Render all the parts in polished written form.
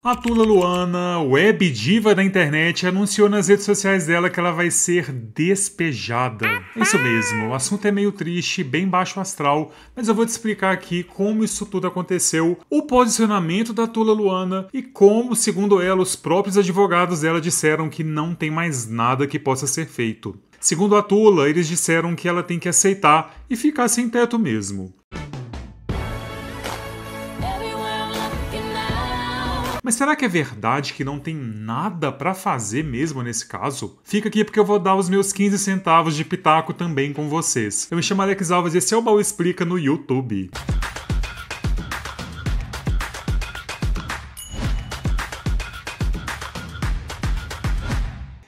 A Tula Luana, web diva da internet, anunciou nas redes sociais dela que ela vai ser despejada. É isso mesmo, o assunto é meio triste, bem baixo astral, mas eu vou te explicar aqui como isso tudo aconteceu, o posicionamento da Tula Luana e como, segundo ela, os próprios advogados dela disseram que não tem mais nada que possa ser feito. Segundo a Tula, eles disseram que ela tem que aceitar e ficar sem teto mesmo. Mas será que é verdade que não tem nada pra fazer mesmo nesse caso? Fica aqui porque eu vou dar os meus 15 centavos de pitaco também com vocês. Eu me chamo Alex Alves e esse é o Baú Explica no YouTube.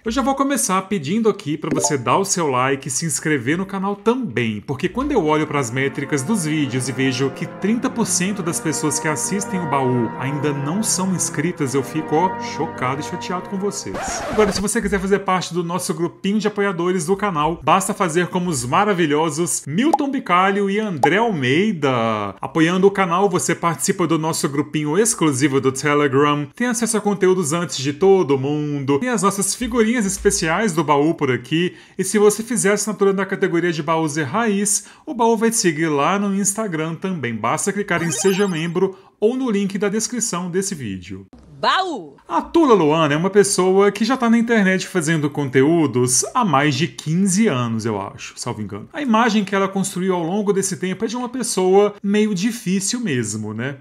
Eu já vou começar pedindo aqui para você dar o seu like e se inscrever no canal também, porque quando eu olho para as métricas dos vídeos e vejo que 30% das pessoas que assistem o baú ainda não são inscritas, eu fico chocado e chateado com vocês. Agora, se você quiser fazer parte do nosso grupinho de apoiadores do canal, basta fazer como os maravilhosos Milton Bicalho e André Almeida. Apoiando o canal, você participa do nosso grupinho exclusivo do Telegram, tem acesso a conteúdos antes de todo mundo, tem as nossas figurinhas especiais do baú por aqui, e se você fizer a assinatura da categoria de baús e raiz, o baú vai te seguir lá no Instagram também. Basta clicar em Seja Membro ou no link da descrição desse vídeo. Baú! A Tula Luana é uma pessoa que já tá na internet fazendo conteúdos há mais de 15 anos, eu acho, salvo engano. A imagem que ela construiu ao longo desse tempo é de uma pessoa meio difícil mesmo, né?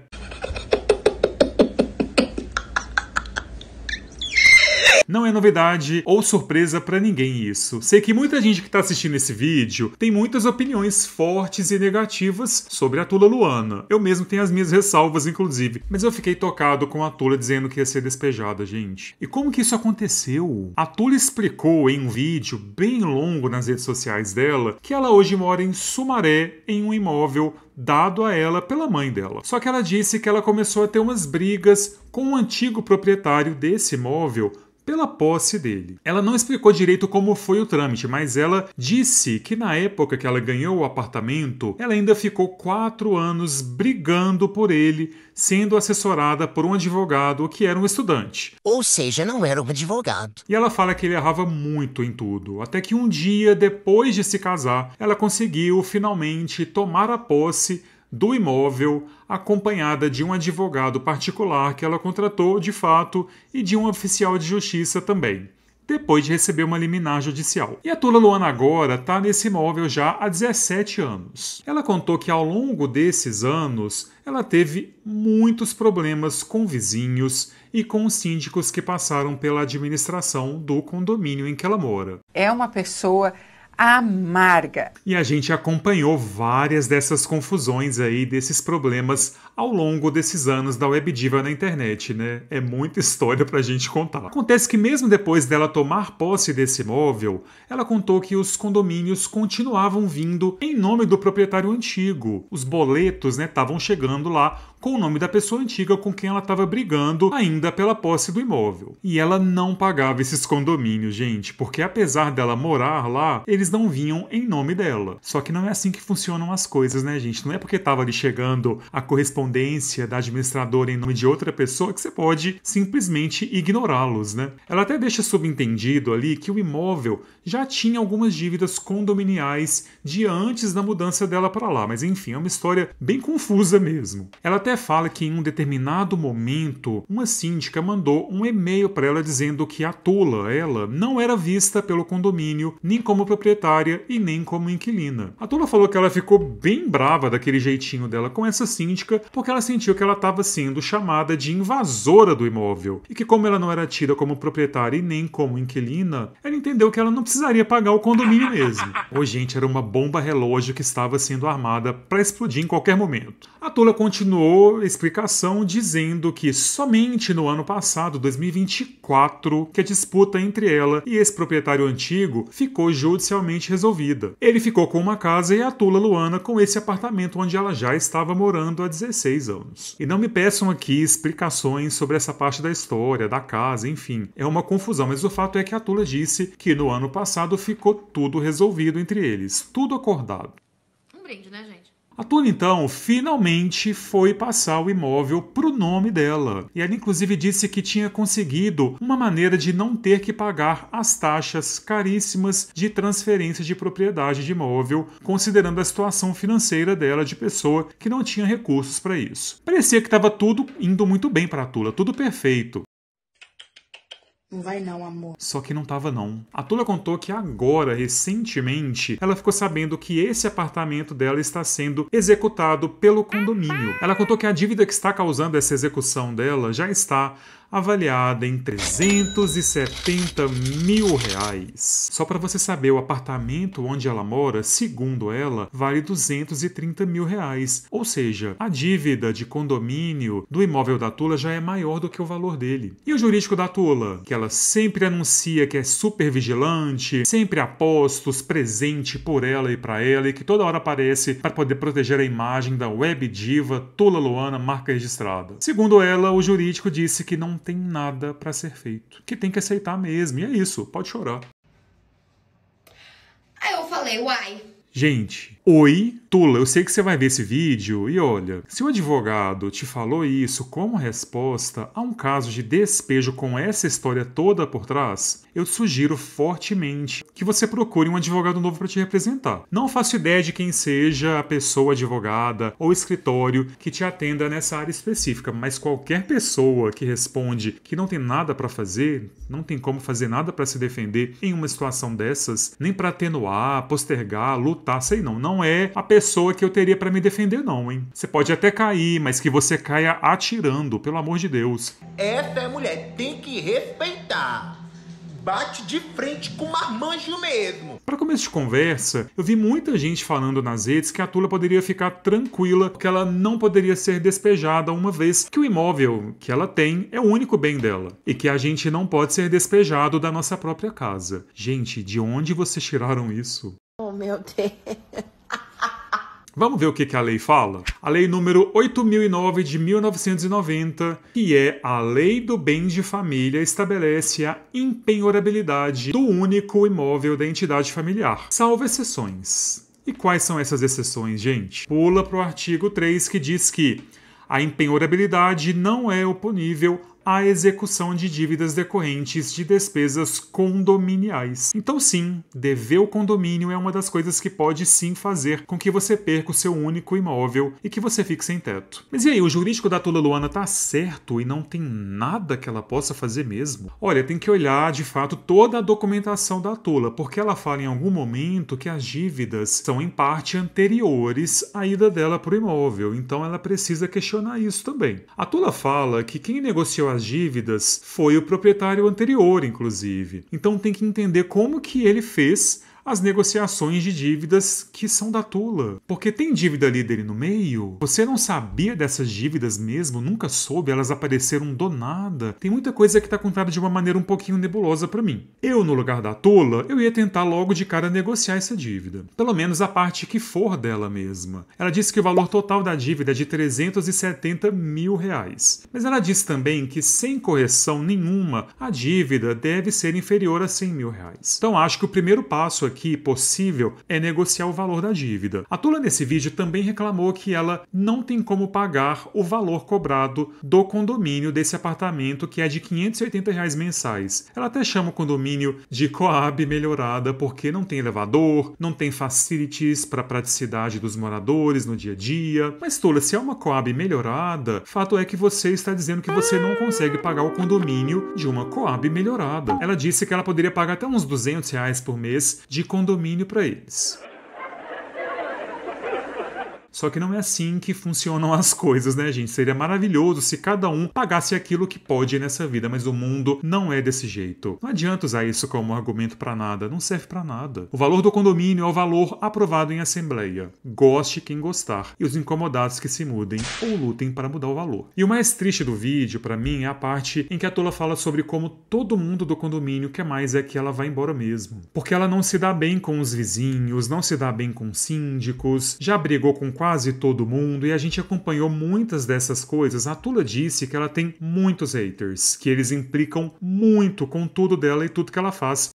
Não é novidade ou surpresa pra ninguém isso. Sei que muita gente que tá assistindo esse vídeo tem muitas opiniões fortes e negativas sobre a Tula Luana. Eu mesmo tenho as minhas ressalvas, inclusive. Mas eu fiquei tocado com a Tula dizendo que ia ser despejada, gente. E como que isso aconteceu? A Tula explicou em um vídeo bem longo nas redes sociais dela que ela hoje mora em Sumaré, em um imóvel dado a ela pela mãe dela. Só que ela disse que ela começou a ter umas brigas com o antigo proprietário desse imóvel pela posse dele. Ela não explicou direito como foi o trâmite, mas ela disse que na época que ela ganhou o apartamento, ela ainda ficou 4 anos brigando por ele, sendo assessorada por um advogado que era um estudante. Ou seja, não era um advogado. E ela fala que ele errava muito em tudo, até que um dia, depois de se casar, ela conseguiu finalmente tomar a posse do imóvel, acompanhada de um advogado particular que ela contratou de fato e de um oficial de justiça também, depois de receber uma liminar judicial. E a Tula Luana agora está nesse imóvel já há 17 anos. Ela contou que ao longo desses anos ela teve muitos problemas com vizinhos e com os síndicos que passaram pela administração do condomínio em que ela mora. É uma pessoa amarga. E a gente acompanhou várias dessas confusões aí, desses problemas ao longo desses anos da web diva na internet, né? É muita história pra gente contar. Acontece que mesmo depois dela tomar posse desse imóvel, ela contou que os condomínios continuavam vindo em nome do proprietário antigo. Os boletos, né, estavam chegando lá com o nome da pessoa antiga com quem ela estava brigando ainda pela posse do imóvel. E ela não pagava esses condomínios, gente, porque apesar dela morar lá, eles não vinham em nome dela. Só que não é assim que funcionam as coisas, né, gente? Não é porque estava ali chegando a correspondência da administradora em nome de outra pessoa que você pode simplesmente ignorá-los, né? Ela até deixa subentendido ali que o imóvel já tinha algumas dívidas condominiais de antes da mudança dela para lá, mas enfim, é uma história bem confusa mesmo. Ela até fala que em um determinado momento, uma síndica mandou um e-mail para ela dizendo que a Tula, ela, não era vista pelo condomínio nem como proprietária e nem como inquilina. A Tula falou que ela ficou bem brava daquele jeitinho dela com essa síndica porque ela sentiu que ela estava sendo chamada de invasora do imóvel e que como ela não era tida como proprietária e nem como inquilina, ela entendeu que ela não precisaria pagar o condomínio mesmo. Ô, gente, era uma bomba relógio que estava sendo armada para explodir em qualquer momento. A Tula continuou a explicação dizendo que somente no ano passado, 2024, que a disputa entre ela e esse proprietário antigo ficou judicialmente resolvida. Ele ficou com uma casa e a Tula Luana com esse apartamento onde ela já estava morando há 16 anos. E não me peçam aqui explicações sobre essa parte da história, da casa, enfim. É uma confusão, mas o fato é que a Tula disse que no ano passado ficou tudo resolvido entre eles, tudo acordado. Um brinde, né, gente? A Tula, então, finalmente foi passar o imóvel pro nome dela. E ela, inclusive, disse que tinha conseguido uma maneira de não ter que pagar as taxas caríssimas de transferência de propriedade de imóvel, considerando a situação financeira dela de pessoa que não tinha recursos para isso. Parecia que estava tudo indo muito bem para a Tula, tudo perfeito. Não vai não, amor. Só que não tava não. A Tula contou que agora, recentemente, ela ficou sabendo que esse apartamento dela está sendo executado pelo condomínio. Ela contou que a dívida que está causando essa execução dela já está avaliada em 370 mil reais. Só para você saber, o apartamento onde ela mora, segundo ela, vale 230 mil reais. Ou seja, a dívida de condomínio do imóvel da Tula já é maior do que o valor dele. E o jurídico da Tula, que ela sempre anuncia que é super vigilante, sempre a postos, presente por ela e para ela, e que toda hora aparece para poder proteger a imagem da web diva Tula Luana, marca registrada. Segundo ela, o jurídico disse que não tem nada para ser feito, que tem que aceitar mesmo, e é isso, pode chorar. Aí eu falei, uai. Gente, oi, Tula, eu sei que você vai ver esse vídeo e olha, se o advogado te falou isso como resposta a um caso de despejo com essa história toda por trás, eu te sugiro fortemente que você procure um advogado novo para te representar. Não faço ideia de quem seja a pessoa advogada ou escritório que te atenda nessa área específica, mas qualquer pessoa que responde que não tem nada para fazer, não tem como fazer nada para se defender em uma situação dessas, nem para atenuar, postergar, lutar, sei não é a pessoa que eu teria para me defender não, hein? Você pode até cair, mas que você caia atirando, pelo amor de Deus. Essa mulher tem que respeitar. Bate de frente com marmanjo mesmo. Para começo de conversa, eu vi muita gente falando nas redes que a Tula poderia ficar tranquila porque ela não poderia ser despejada uma vez que o imóvel que ela tem é o único bem dela e que a gente não pode ser despejado da nossa própria casa. Gente, de onde vocês tiraram isso? Oh, meu Deus. Vamos ver o que a lei fala? A lei número 8009 de 1990, que é a Lei do Bem de Família, estabelece a impenhorabilidade do único imóvel da entidade familiar, salvo exceções. E quais são essas exceções, gente? Pula para o artigo 3, que diz que a impenhorabilidade não é oponível à execução de dívidas decorrentes de despesas condominiais. Então sim, dever o condomínio é uma das coisas que pode sim fazer com que você perca o seu único imóvel e que você fique sem teto. Mas e aí, o jurídico da Tula Luana tá certo e não tem nada que ela possa fazer mesmo? Olha, tem que olhar de fato toda a documentação da Tula, porque ela fala em algum momento que as dívidas são em parte anteriores à ida dela para o imóvel, então ela precisa questionar isso também. A Tula fala que quem negociou as dívidas foi o proprietário anterior, inclusive. Então tem que entender como que ele fez as negociações de dívidas que são da Tula. Porque tem dívida ali dele no meio. Você não sabia dessas dívidas mesmo? Nunca soube? Elas apareceram do nada? Tem muita coisa que está contada de uma maneira um pouquinho nebulosa para mim. Eu, no lugar da Tula, eu ia tentar logo de cara negociar essa dívida. Pelo menos a parte que for dela mesma. Ela disse que o valor total da dívida é de 370 mil reais. Mas ela disse também que, sem correção nenhuma, a dívida deve ser inferior a 100 mil reais. Então acho que o primeiro passo aqui possível é negociar o valor da dívida. A Tula nesse vídeo também reclamou que ela não tem como pagar o valor cobrado do condomínio desse apartamento, que é de R$ 580 reais mensais. Ela até chama o condomínio de Coab melhorada porque não tem elevador, não tem facilities para praticidade dos moradores no dia a dia. Mas Tula, se é uma Coab melhorada, fato é que você está dizendo que você não consegue pagar o condomínio de uma Coab melhorada. Ela disse que ela poderia pagar até uns 200 reais por mês de condomínio para eles. Só que não é assim que funcionam as coisas, né, gente? Seria maravilhoso se cada um pagasse aquilo que pode nessa vida, mas o mundo não é desse jeito. Não adianta usar isso como argumento pra nada, não serve pra nada. O valor do condomínio é o valor aprovado em assembleia. Goste quem gostar, e os incomodados que se mudem ou lutem para mudar o valor. E o mais triste do vídeo, pra mim, é a parte em que a Tula fala sobre como todo mundo do condomínio quer mais é que ela vá embora mesmo. Porque ela não se dá bem com os vizinhos, não se dá bem com os síndicos, já brigou com quase todo mundo e a gente acompanhou muitas dessas coisas. A Tula disse que ela tem muitos haters, que eles implicam muito com tudo dela e tudo que ela faz.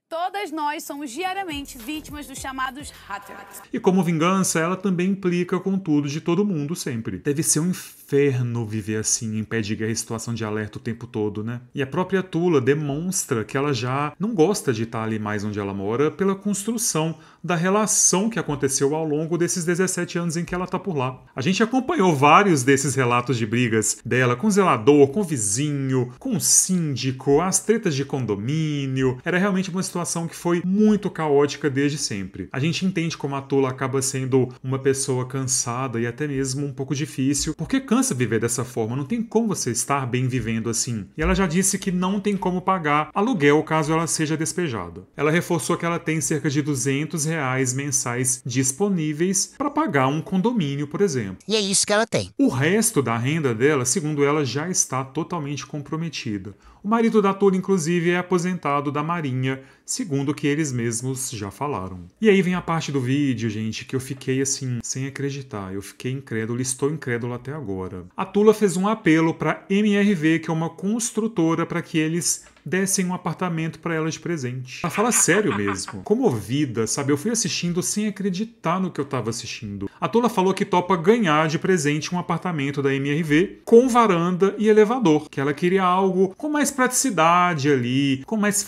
Todo todas nós somos diariamente vítimas dos chamados haters. E como vingança, ela também implica com tudo de todo mundo sempre. Deve ser um inferno viver assim, em pé de guerra e situação de alerta o tempo todo, né? E a própria Tula demonstra que ela já não gosta de estar ali mais onde ela mora pela construção da relação que aconteceu ao longo desses 17 anos em que ela tá por lá. A gente acompanhou vários desses relatos de brigas dela com o zelador, com o vizinho, com o síndico, as tretas de condomínio. Era realmente uma situação que foi muito caótica desde sempre. A gente entende como a Tula acaba sendo uma pessoa cansada e até mesmo um pouco difícil, porque cansa viver dessa forma, não tem como você estar bem vivendo assim. E ela já disse que não tem como pagar aluguel caso ela seja despejada. Ela reforçou que ela tem cerca de R$200 mensais disponíveis para pagar um condomínio, por exemplo. E é isso que ela tem. O resto da renda dela, segundo ela, já está totalmente comprometida. O marido da Tula, inclusive, é aposentado da Marinha, segundo o que eles mesmos já falaram. E aí vem a parte do vídeo, gente, que eu fiquei assim, sem acreditar. Eu fiquei incrédulo, estou incrédulo até agora. A Tula fez um apelo para MRV, que é uma construtora, para que eles dessem um apartamento para ela de presente. Ela fala sério mesmo. Comovida, sabe? Eu fui assistindo sem acreditar no que eu tava assistindo. A Tula falou que topa ganhar de presente um apartamento da MRV com varanda e elevador, que ela queria algo com mais praticidade ali, com mais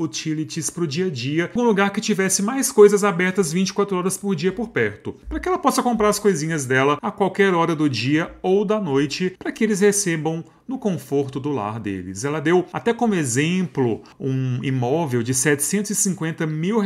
utilities pro dia a dia, um lugar que tivesse mais coisas abertas 24 horas por dia por perto, para que ela possa comprar as coisinhas dela a qualquer hora do dia ou da noite, para que eles recebam no conforto do lar deles. Ela deu até como exemplo um imóvel de R$750 mil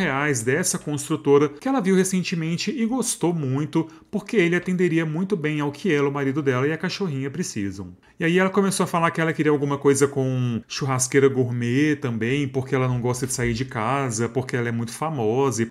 dessa construtora que ela viu recentemente e gostou muito, porque ele atenderia muito bem ao que ela, o marido dela e a cachorrinha precisam. E aí ela começou a falar que ela queria alguma coisa com churrasqueira gourmet também, porque ela não gosta de sair de casa, porque ela é muito famosa.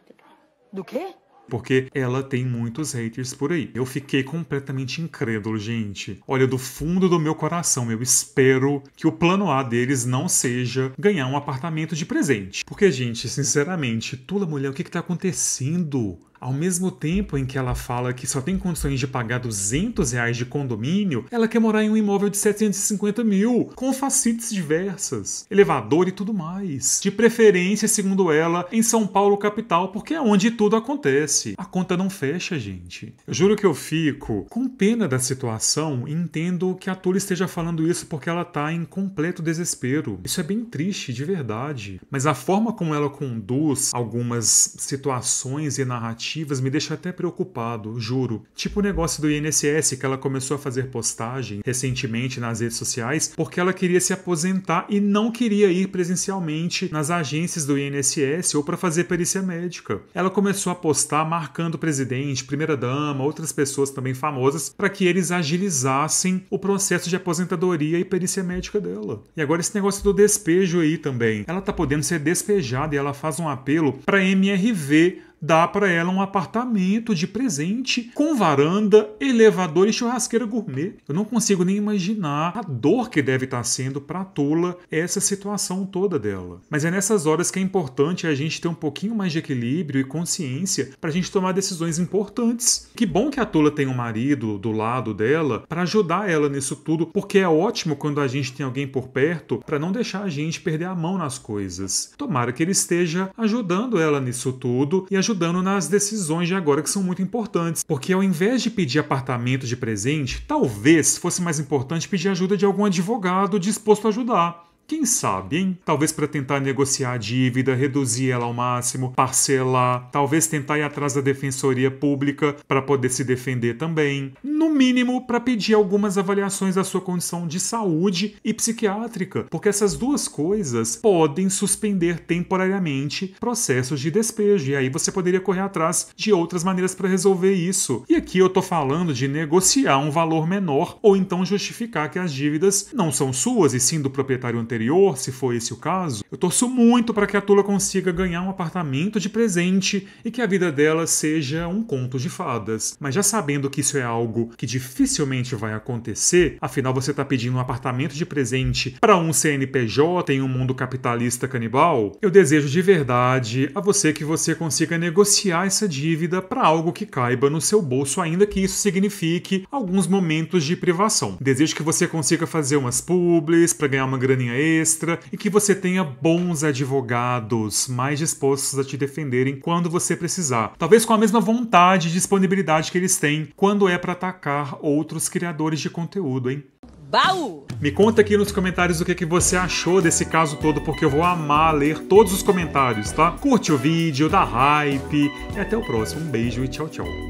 Do quê? Porque ela tem muitos haters por aí. Eu fiquei completamente incrédulo, gente. Olha, do fundo do meu coração, eu espero que o plano A deles não seja ganhar um apartamento de presente. Porque, gente, sinceramente, Tula, mulher, o que tá acontecendo? Ao mesmo tempo em que ela fala que só tem condições de pagar R$200 de condomínio, ela quer morar em um imóvel de 750 mil, com facilities diversas, elevador e tudo mais. De preferência, segundo ela, em São Paulo capital, porque é onde tudo acontece. A conta não fecha, gente. Eu juro que eu fico com pena da situação e entendo que a Tula esteja falando isso porque ela tá em completo desespero. Isso é bem triste, de verdade. Mas a forma como ela conduz algumas situações e narrativas me deixa até preocupado, juro. Tipo o negócio do INSS, que ela começou a fazer postagem recentemente nas redes sociais porque ela queria se aposentar e não queria ir presencialmente nas agências do INSS ou para fazer perícia médica. Ela começou a postar marcando o presidente, primeira-dama, outras pessoas também famosas, para que eles agilizassem o processo de aposentadoria e perícia médica dela. E agora esse negócio do despejo aí também. Ela tá podendo ser despejada e ela faz um apelo para MRV dá para ela um apartamento de presente com varanda, elevador e churrasqueira gourmet. Eu não consigo nem imaginar a dor que deve estar sendo para a Tula essa situação toda dela. Mas é nessas horas que é importante a gente ter um pouquinho mais de equilíbrio e consciência para a gente tomar decisões importantes. Que bom que a Tula tem um marido do lado dela para ajudar ela nisso tudo, porque é ótimo quando a gente tem alguém por perto para não deixar a gente perder a mão nas coisas. Tomara que ele esteja ajudando ela nisso tudo e ajudando nas decisões de agora que são muito importantes, porque ao invés de pedir apartamento de presente, talvez fosse mais importante pedir ajuda de algum advogado disposto a ajudar. Quem sabe, hein? Talvez para tentar negociar a dívida, reduzir ela ao máximo, parcelar, talvez tentar ir atrás da defensoria pública para poder se defender também. No mínimo, para pedir algumas avaliações da sua condição de saúde e psiquiátrica, porque essas duas coisas podem suspender temporariamente processos de despejo, e aí você poderia correr atrás de outras maneiras para resolver isso. E aqui eu tô falando de negociar um valor menor, ou então justificar que as dívidas não são suas e sim do proprietário anterior, se for esse o caso. Eu torço muito para que a Tula consiga ganhar um apartamento de presente e que a vida dela seja um conto de fadas. Mas já sabendo que isso é algo que dificilmente vai acontecer, afinal você está pedindo um apartamento de presente para um CNPJ em um mundo capitalista canibal, eu desejo de verdade a você que você consiga negociar essa dívida para algo que caiba no seu bolso, ainda que isso signifique alguns momentos de privação. Desejo que você consiga fazer umas publis para ganhar uma graninha extra e que você tenha bons advogados mais dispostos a te defenderem quando você precisar. Talvez com a mesma vontade e disponibilidade que eles têm quando é para atacar outros criadores de conteúdo, hein? Baú! Me conta aqui nos comentários o que você achou desse caso todo, porque eu vou amar ler todos os comentários, tá? Curte o vídeo, dá hype e até o próximo. Um beijo e tchau, tchau.